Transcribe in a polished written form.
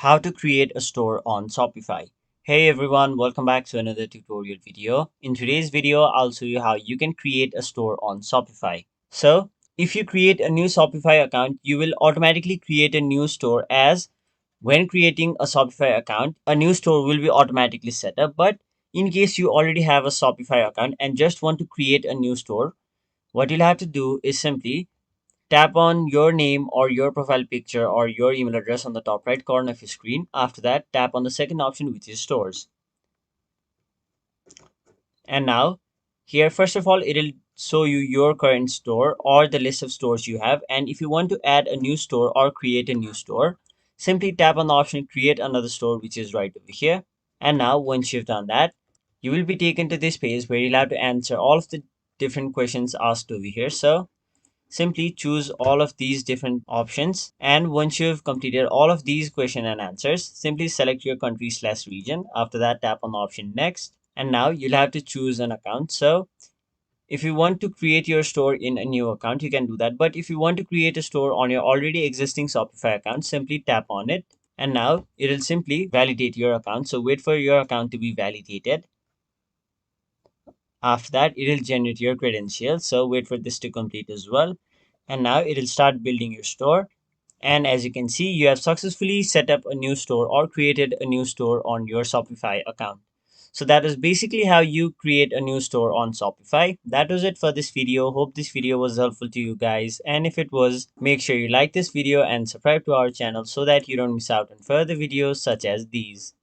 How to create a store on Shopify. Hey everyone, welcome back to another tutorial video. In today's video, I'll show you how you can create a store on Shopify. So, if you create a new Shopify account, you will automatically create a new store as when creating a Shopify account, a new store will be automatically set up. But in case you already have a Shopify account and just want to create a new store, what you'll have to do is simply tap on your name or your profile picture or your email address on the top right corner of your screen. After that, tap on the second option, which is stores. And now, here, first of all, it'll show you your current store or the list of stores you have. And if you want to add a new store or create a new store, simply tap on the option create another store, which is right over here. And now, once you've done that, you will be taken to this page where you'll have to answer all of the different questions asked over here. So simply choose all of these different options, and once you've completed all of these question and answers, simply select your country/region. After that, tap on the option next, and now you'll have to choose an account. So if you want to create your store in a new account, you can do that, but if you want to create a store on your already existing Shopify account, simply tap on it, and now it'll simply validate your account. So wait for your account to be validated. After that, it'll generate your credentials, so wait for this to complete as well. And now it'll start building your store. And as you can see, you have successfully set up a new store or created a new store on your Shopify account. So that is basically how you create a new store on Shopify. That was it for this video. Hope this video was helpful to you guys. And if it was, make sure you like this video and subscribe to our channel so that you don't miss out on further videos such as these.